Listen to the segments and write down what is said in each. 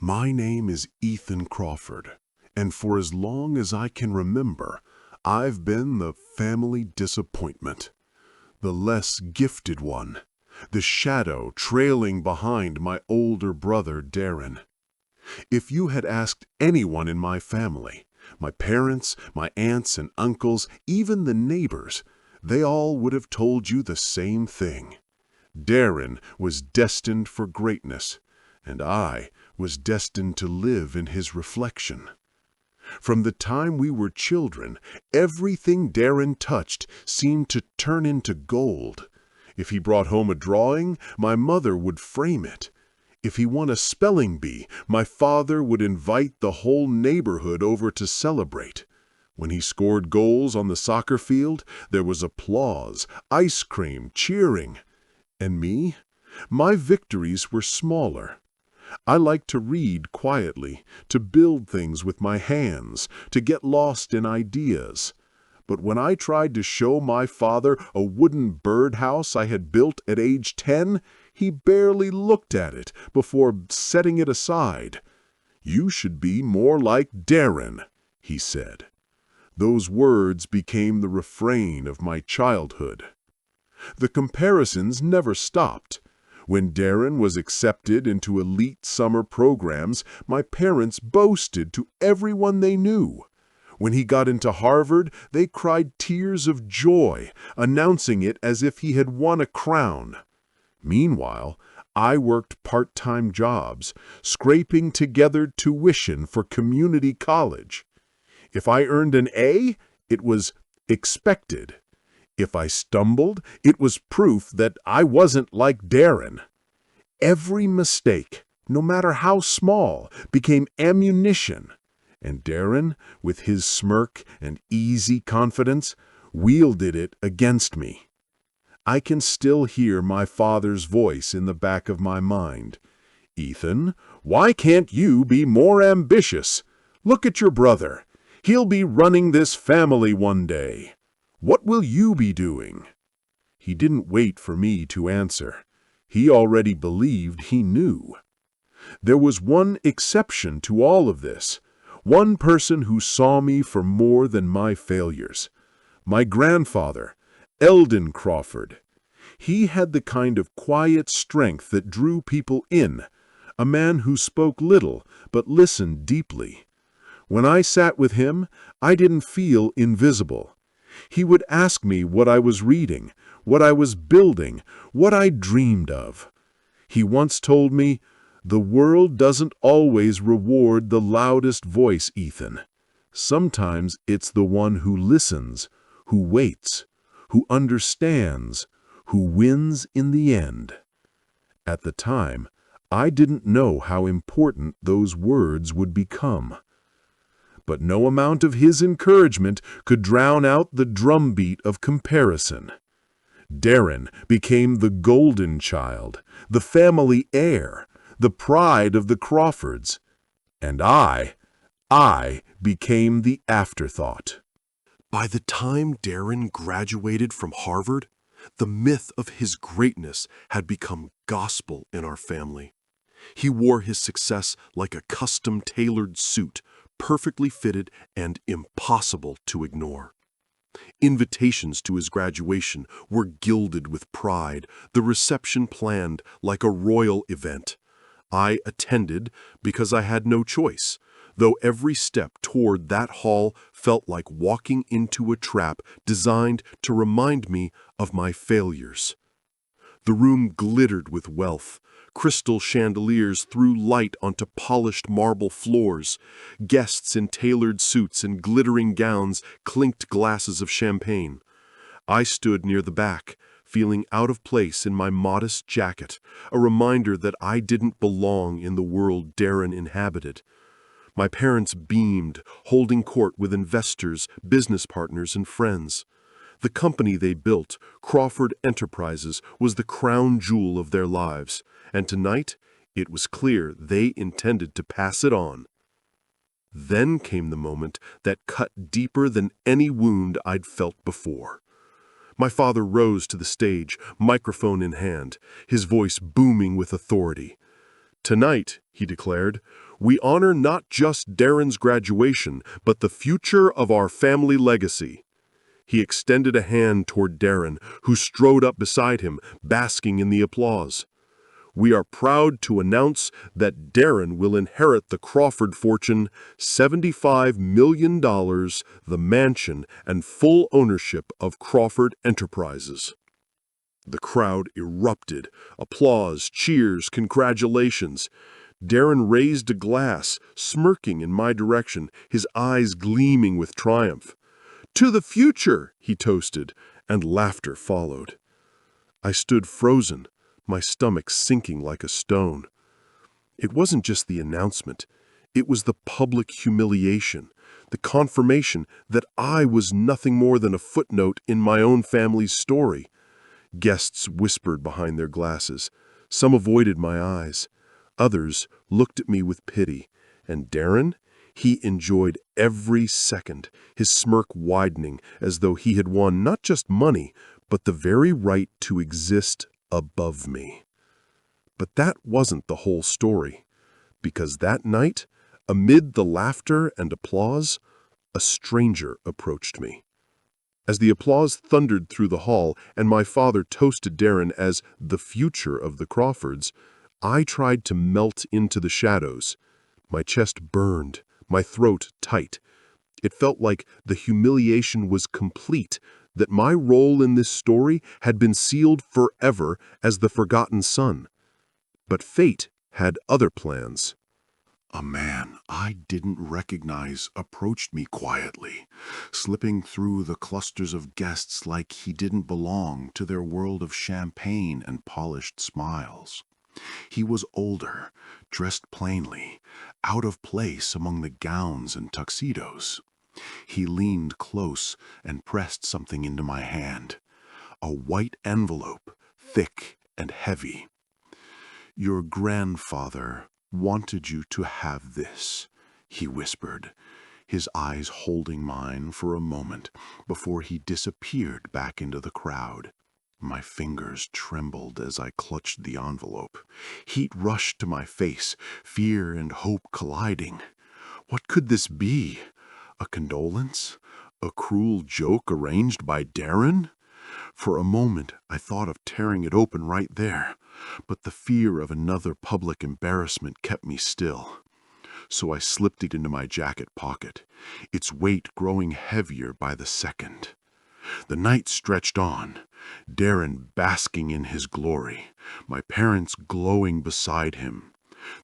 My name is Ethan Crawford, and for as long as I can remember, I've been the family disappointment, the less gifted one, the shadow trailing behind my older brother Darren. If you had asked anyone in my family, my parents, my aunts and uncles, even the neighbors, they all would have told you the same thing. Darren was destined for greatness, and I was destined to live in his reflection. From the time we were children, everything Darren touched seemed to turn into gold. If he brought home a drawing, my mother would frame it. If he won a spelling bee, my father would invite the whole neighborhood over to celebrate. When he scored goals on the soccer field, there was applause, ice cream, cheering. And me? My victories were smaller. I liked to read quietly, to build things with my hands, to get lost in ideas. But when I tried to show my father a wooden birdhouse I had built at age 10, he barely looked at it before setting it aside. "You should be more like Darren," he said. Those words became the refrain of my childhood. The comparisons never stopped. When Darren was accepted into elite summer programs, my parents boasted to everyone they knew. When he got into Harvard, they cried tears of joy, announcing it as if he had won a crown. Meanwhile, I worked part-time jobs, scraping together tuition for community college. If I earned an A, it was expected. If I stumbled, it was proof that I wasn't like Darren. Every mistake, no matter how small, became ammunition. And Darren, with his smirk and easy confidence, wielded it against me. I can still hear my father's voice in the back of my mind. "Ethan, why can't you be more ambitious? Look at your brother. He'll be running this family one day. What will you be doing?" He didn't wait for me to answer. He already believed he knew. There was one exception to all of this, one person who saw me for more than my failures. My grandfather, Eldon Crawford. He had the kind of quiet strength that drew people in, a man who spoke little but listened deeply. When I sat with him, I didn't feel invisible. He would ask me what I was reading, what I was building, what I dreamed of. He once told me, "The world doesn't always reward the loudest voice, Ethan. Sometimes it's the one who listens, who waits, who understands, who wins in the end." At the time, I didn't know how important those words would become. But no amount of his encouragement could drown out the drumbeat of comparison. Darren became the golden child, the family heir, the pride of the Crawfords. And I became the afterthought. By the time Darren graduated from Harvard, the myth of his greatness had become gospel in our family. He wore his success like a custom-tailored suit, perfectly fitted and impossible to ignore. Invitations to his graduation were gilded with pride, the reception planned like a royal event. I attended because I had no choice, though every step toward that hall felt like walking into a trap designed to remind me of my failures. The room glittered with wealth. Crystal chandeliers threw light onto polished marble floors. Guests in tailored suits and glittering gowns clinked glasses of champagne. I stood near the back, feeling out of place in my modest jacket, a reminder that I didn't belong in the world Darren inhabited. My parents beamed, holding court with investors, business partners, and friends. The company they built, Crawford Enterprises, was the crown jewel of their lives, and tonight it was clear they intended to pass it on. Then came the moment that cut deeper than any wound I'd felt before. My father rose to the stage, microphone in hand, his voice booming with authority. "Tonight," he declared, We honor not just Darren's graduation, but the future of our family legacy. He extended a hand toward Darren, who strode up beside him, basking in the applause. We are proud to announce that Darren will inherit the Crawford fortune, $75 million, the mansion, and full ownership of Crawford Enterprises. The crowd erupted. Applause, cheers, congratulations. Darren raised a glass, smirking in my direction, his eyes gleaming with triumph. "To the future," he toasted, and laughter followed. I stood frozen, my stomach sinking like a stone. It wasn't just the announcement. It was the public humiliation, the confirmation that I was nothing more than a footnote in my own family's story. Guests whispered behind their glasses. Some avoided my eyes. Others looked at me with pity. And Darren? He enjoyed every second, his smirk widening as though he had won not just money, but the very right to exist above me. But that wasn't the whole story, because that night, amid the laughter and applause, a stranger approached me. As the applause thundered through the hall and my father toasted Darren as the future of the Crawfords, I tried to melt into the shadows. My chest burned, my throat tight. It felt like the humiliation was complete, that my role in this story had been sealed forever as the forgotten son. But fate had other plans. A man I didn't recognize approached me quietly, slipping through the clusters of guests like he didn't belong to their world of champagne and polished smiles. He was older, dressed plainly, out of place among the gowns and tuxedos. He leaned close and pressed something into my hand, a white envelope, thick and heavy. "Your grandfather wanted you to have this," he whispered, his eyes holding mine for a moment before he disappeared back into the crowd. My fingers trembled as I clutched the envelope. Heat rushed to my face, fear and hope colliding. What could this be? A condolence? A cruel joke arranged by Darren? For a moment, I thought of tearing it open right there, but the fear of another public embarrassment kept me still. So I slipped it into my jacket pocket, its weight growing heavier by the second. The night stretched on, Darren basking in his glory, my parents glowing beside him.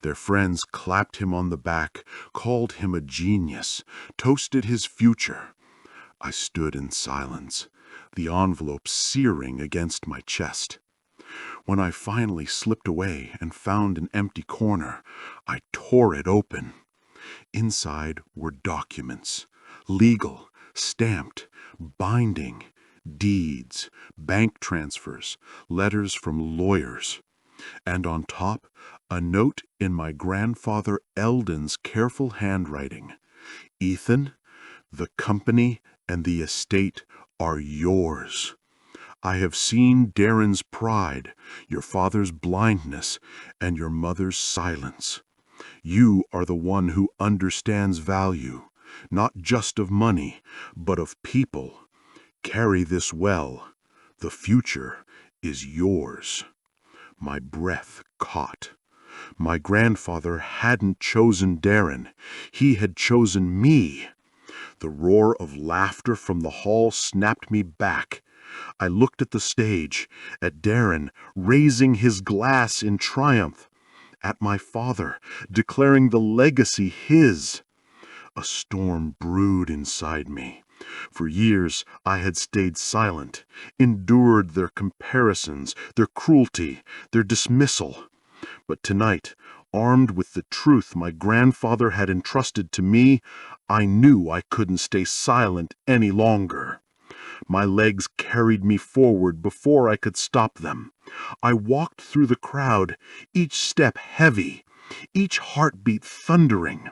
Their friends clapped him on the back, called him a genius, toasted his future. I stood in silence, the envelope searing against my chest. When I finally slipped away and found an empty corner, I tore it open. Inside were documents, legal, stamped, binding, deeds, bank transfers, letters from lawyers. And on top, a note in my grandfather Eldon's careful handwriting. "Ethan, the company and the estate are yours. I have seen Darren's pride, your father's blindness, and your mother's silence. You are the one who understands value, not just of money, but of people. Carry this well. The future is yours." My breath caught. My grandfather hadn't chosen Darren. He had chosen me. The roar of laughter from the hall snapped me back. I looked at the stage, at Darren raising his glass in triumph, at my father declaring the legacy his. A storm brewed inside me. For years I had stayed silent, endured their comparisons, their cruelty, their dismissal. But tonight, armed with the truth my grandfather had entrusted to me, I knew I couldn't stay silent any longer. My legs carried me forward before I could stop them. I walked through the crowd, each step heavy, each heartbeat thundering.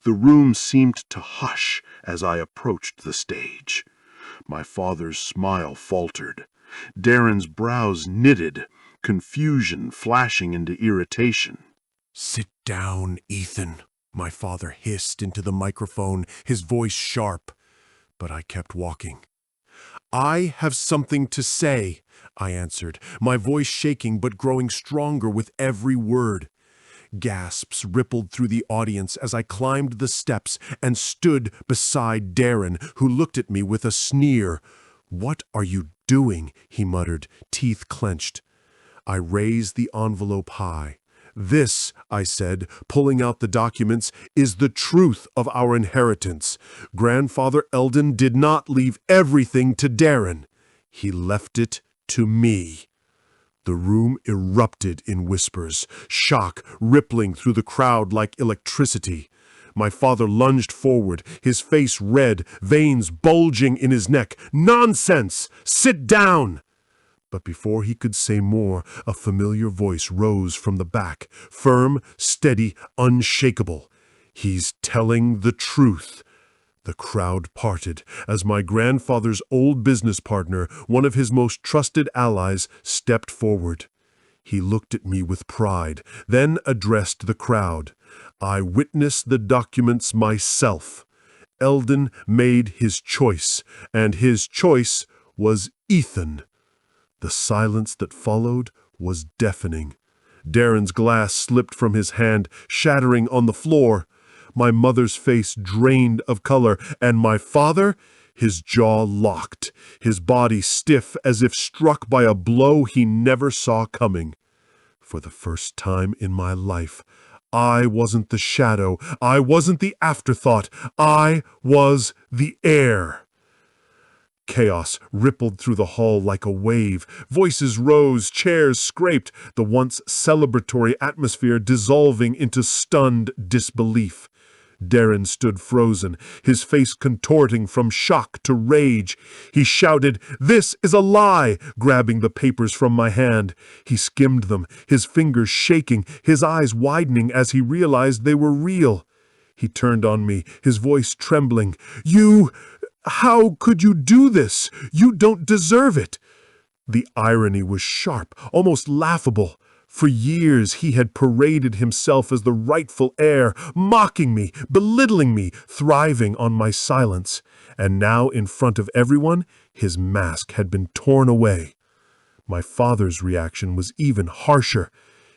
The room seemed to hush as I approached the stage. My father's smile faltered. Darren's brows knitted, confusion flashing into irritation. "Sit down, Ethan," my father hissed into the microphone, his voice sharp. But I kept walking. "I have something to say," I answered, my voice shaking but growing stronger with every word. Gasps rippled through the audience as I climbed the steps and stood beside Darren, who looked at me with a sneer. "What are you doing?" he muttered, teeth clenched. I raised the envelope high. "This," I said, pulling out the documents, "is the truth of our inheritance. Grandfather Eldon did not leave everything to Darren. He left it to me." The room erupted in whispers, shock rippling through the crowd like electricity. My father lunged forward, his face red, veins bulging in his neck. "Nonsense! Sit down!" But before he could say more, a familiar voice rose from the back, firm, steady, unshakable. "He's telling the truth." The crowd parted as my grandfather's old business partner, one of his most trusted allies, stepped forward. He looked at me with pride, then addressed the crowd. "I witnessed the documents myself. Eldon made his choice, and his choice was Ethan." The silence that followed was deafening. Darren's glass slipped from his hand, shattering on the floor. My mother's face drained of color, and my father, his jaw locked, his body stiff as if struck by a blow he never saw coming. For the first time in my life, I wasn't the shadow, I wasn't the afterthought, I was the heir. Chaos rippled through the hall like a wave. Voices rose, chairs scraped, the once celebratory atmosphere dissolving into stunned disbelief. Darren stood frozen, his face contorting from shock to rage. He shouted, "This is a lie!" grabbing the papers from my hand. He skimmed them, his fingers shaking, his eyes widening as he realized they were real. He turned on me, his voice trembling. How could you do this? You don't deserve it." The irony was sharp, almost laughable. For years he had paraded himself as the rightful heir, mocking me, belittling me, thriving on my silence. And now, in front of everyone, his mask had been torn away. My father's reaction was even harsher.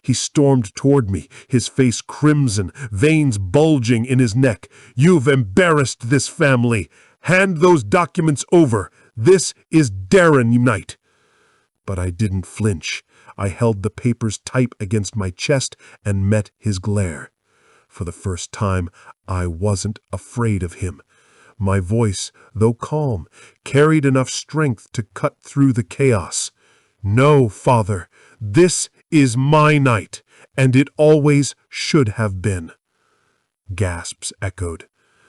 He stormed toward me, his face crimson, veins bulging in his neck. "You've embarrassed this family. Hand those documents over. This is Darren Unite." But I didn't flinch. I held the papers tight against my chest and met his glare. For the first time, I wasn't afraid of him. My voice, though calm, carried enough strength to cut through the chaos. "No, Father, this is my night, and it always should have been." Gasps echoed.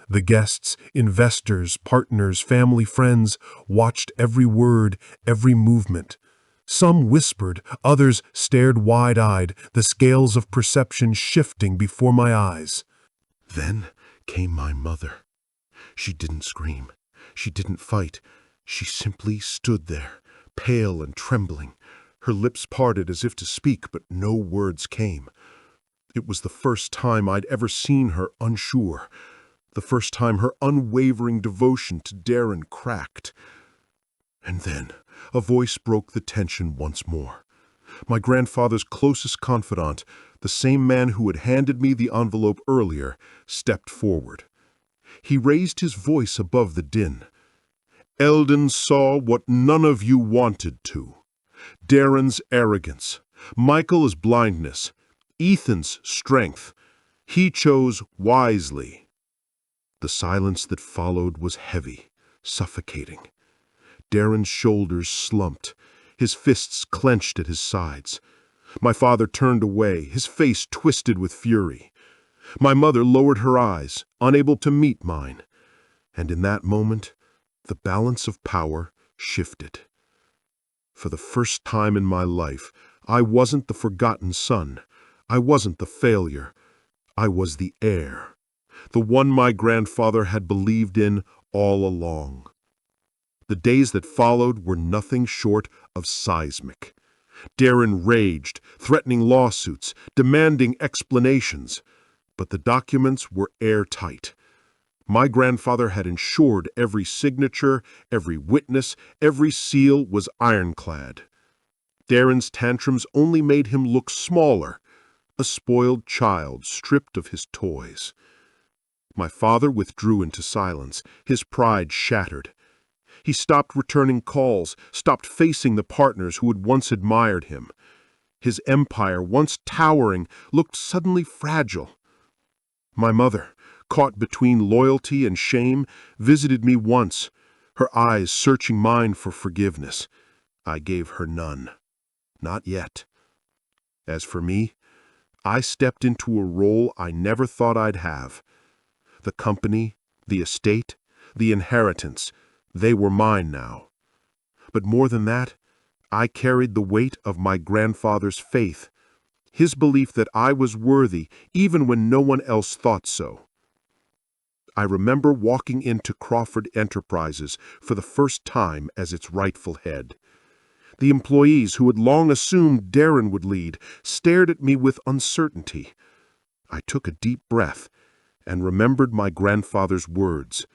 The guests, investors, partners, family, friends, watched every word, every movement. Some whispered, others stared wide-eyed, the scales of perception shifting before my eyes. Then came my mother. She didn't scream. She didn't fight. She simply stood there, pale and trembling, her lips parted as if to speak, but no words came. It was the first time I'd ever seen her unsure. The first time her unwavering devotion to Darren cracked. And then a voice broke the tension once more. My grandfather's closest confidant, the same man who had handed me the envelope earlier, stepped forward. He raised his voice above the din. "Eldon saw what none of you wanted to. Darren's arrogance, Michael's blindness, Ethan's strength. He chose wisely." The silence that followed was heavy, suffocating. Darren's shoulders slumped, his fists clenched at his sides. My father turned away, his face twisted with fury. My mother lowered her eyes, unable to meet mine. And in that moment, the balance of power shifted. For the first time in my life, I wasn't the forgotten son. I wasn't the failure. I was the heir. The one my grandfather had believed in all along. The days that followed were nothing short of seismic. Darren raged, threatening lawsuits, demanding explanations. But the documents were airtight. My grandfather had ensured every signature, every witness, every seal was ironclad. Darren's tantrums only made him look smaller, a spoiled child stripped of his toys. My father withdrew into silence, his pride shattered. He stopped returning calls, stopped facing the partners who had once admired him. His empire, once towering, looked suddenly fragile. My mother, caught between loyalty and shame, visited me once, her eyes searching mine for forgiveness. I gave her none. Not yet. As for me, I stepped into a role I never thought I'd have. The company, the estate, the inheritance, they were mine now. But more than that, I carried the weight of my grandfather's faith, his belief that I was worthy even when no one else thought so. I remember walking into Crawford Enterprises for the first time as its rightful head. The employees who had long assumed Darren would lead stared at me with uncertainty. I took a deep breath and remembered my grandfather's words.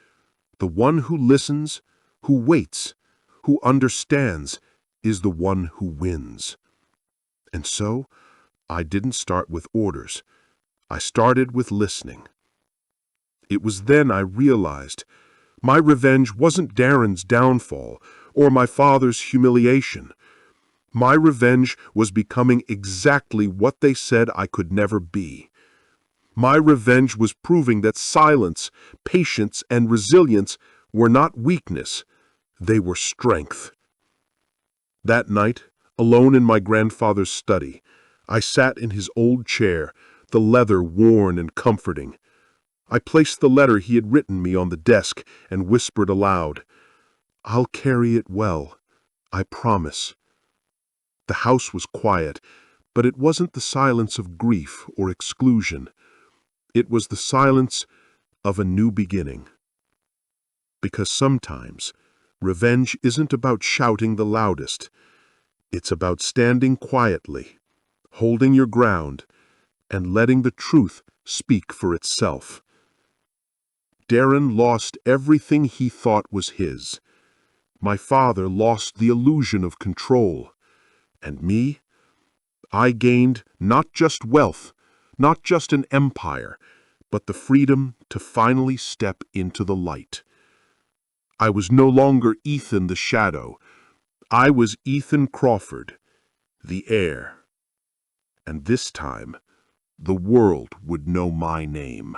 The one who listens, who waits, who understands, is the one who wins. And so, I didn't start with orders. I started with listening. It was then I realized my revenge wasn't Darren's downfall or my father's humiliation. My revenge was becoming exactly what they said I could never be. My revenge was proving that silence, patience, and resilience were not weakness, they were strength. That night, alone in my grandfather's study, I sat in his old chair, the leather worn and comforting. I placed the letter he had written me on the desk and whispered aloud, "I'll carry it well, I promise." The house was quiet, but it wasn't the silence of grief or exclusion. It was the silence of a new beginning. Because sometimes, revenge isn't about shouting the loudest. It's about standing quietly, holding your ground, and letting the truth speak for itself. Darren lost everything he thought was his. My father lost the illusion of control. And me? I gained not just wealth, not just an empire, but the freedom to finally step into the light. I was no longer Ethan the Shadow. I was Ethan Crawford, the heir. And this time, the world would know my name.